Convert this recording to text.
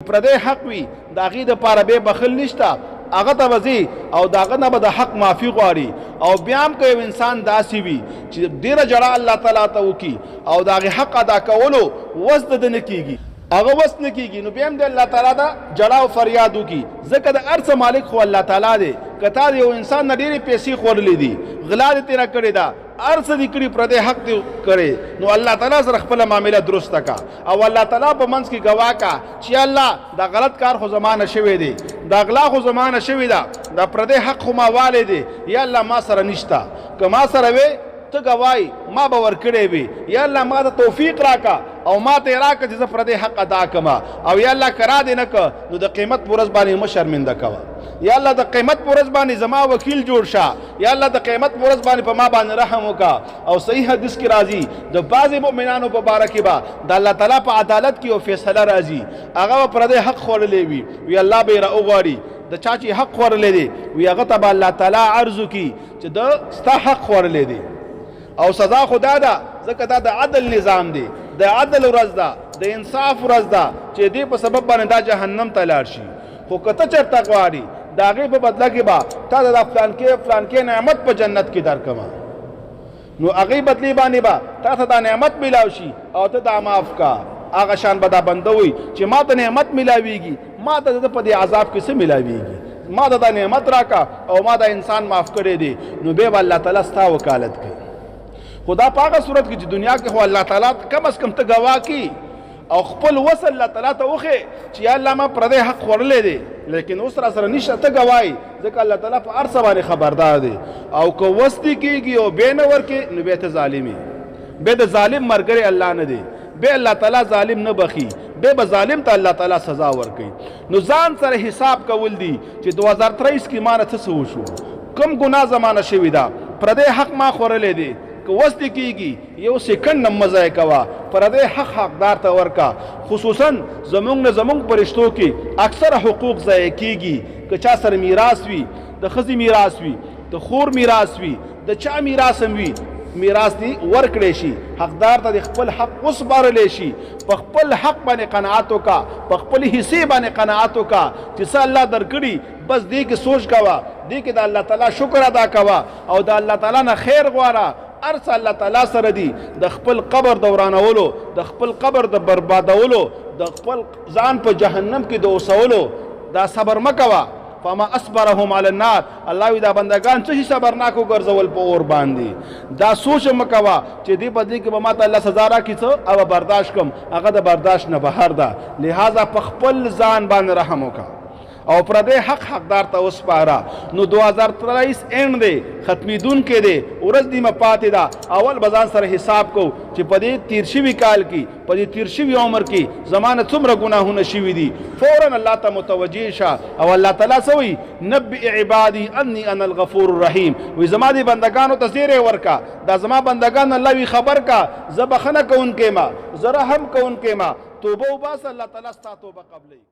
پردې حق وي د هغې دپاره بې بخل نشته هغه ته به ځي او د هغه نه به د حق معافي غواړي او بیا هم که یو انسان داسې وي چې ډېره جړه الله تعالی ته وکړي او د هغې حق ادا کولو وس د ده نه کېږي هغه وس نه کېږي نو بیا هم د الله تعالی ته جړه او فریاد وکړي ځکه د هر څه مالک خو الله تعالی دی که تا د یو انسان نه ډېرې پیسې خوړلې دي غلا دې تېره کړې ده هر څه دې کړي پردی حق دې کړی نو الله تعالی سره خپله معامله درسته کا او الله تعالی په منځ کې ګواه کا چې الله دا غلط کار خو زمانه شوی دی دا غلا خو زمانه شوی ده دا پردی حق خو ما والی دی یا الله ما سره نشته که ما سره وی ته ګوایي ما به ورکړی وي یا الله ما ته توفیق راکا او ما ته یې راکړه چې زه پردی حق ادا کړم او یا الله که را دې نه که نو د قیمت په ورځ باندې مه شرمنده کوه یا الله د قیمت په ورځ باندې زما وکیل جوړ شه یا الله د قیمت په ورځ باندې په ما باندې رحم وکړه او صحیح حدیث کې راځي د بعضې مؤمنانو په باره کې به د الله تعالی په عدالت کې یو فیصله راځي هغه به پردی حق خوړلی وي الله به یې راوغواړي د چا چې حق خوړلی دی وي هغه ته به الله تعالی عرض وکړي چې د ستا حق خوړلی دی او سزا خدا ده ځکه دا د عدل نظام دی د عدل ورځ ده د انصاف ورځ ده چې دې په سبب باندې دا جهنم ته لاړ شي خو که ته چېرته غواړي د هغې په بدله کې به تا د فلانکې نعمت په جنت کې درکړمه نو هغې بدلې باندې به تا ته دا نعمت میلاو شي او ته دا معاف کا هغه شان به دا بنده وي چې ما ته نعمت میلاویږي ما ته د په دې عذاب کې څه میلاویږي ما ته دا نعمت راکا او ما دا انسان معاف کړی دی نو بیا به الله تعالی ستا وکالت کوي خدا په هغه صورت کې چې دنیا کې خو الله تعالی کم از کم ته ګواه کړي او خپل وصل الله تعالی ته وښیې چې یا الله ما پردی حق خوړلی دی لیکن اوس را سره نشته ته ګوایي ځکه الله تعالی په هر څه باندې خبردار دی او که وس دې کېږي او بیا نه ورکې نو بیا ته ظالم یې بیا د ظالم ملګری الله نه دی بیا الله تعالی ظالم نه بخي بیا به ظالم ته الله تعالی سزا ورکوي نو ځان سره حساب کول دي چې 2023 کې ما نه څه وشو کوم ګناه زمانه شوې ده پردی حق ما خوړلی دی که وس دې کېږي یو سیکنډ نه مه ضایع کوه پردی حق حقدار ته ورکه خصوصا زمونږ نه زمونږ په رشتو کې اکثره حقوق ضایع کېږي که چا سره میراث وي د ښځې میراث وي د خور میراث وي د چا میراث هم وي میراث دی ورکړی شي حقدار ته د خپل حق وسپارلی شي په خپل حق باندې قناعت وکړه په خپل حصې باندې قناعت وکړه چې څه الله درکړي بس دې کې سوچ کوه دې کې د الله تعالی شکر ادا کوه او د الله تعالی نه خیر غواړه هر څه الله تعالی سره دي د خپل قبر دورانولو د خپل قبر د بربادولو د خپل ځان په جهنم کې د اوسولو دا صبر مه کوه فما اصبرهم علی النار الله وی دا بندگان څه صبرناک وګرځول په اور باندې دا سوچ مه کوه چې دې بدلی کې به ما ته الله سزا راکړي څه او برداشت کم هغه د برداشت نه بهر ده لہذا په خپل ځان باندې رحم وکړه او پردی حق حقدار ته وسپاره نو 2023 اند دی ختمیدونکی دی ورځ نیمه پاتې ده اول به ځان سره حساب کو چې په دې تیر شوي کال کې په دې تیر شوي عمر کې زمانه څومره ګناهونه شوي دي فورا الله ته متوجه شه او الله تعالی څه وایي نبئ عبادي انی انا الغفور الرحیم وایي زما دې بندګانو ته زیری ورکه دا زما بندګان الله وی خبر کا زه بخښنه کوونکی ما زه رحم کوونکی ما توبه وباسه الله تعالی ستا توبه قبلوي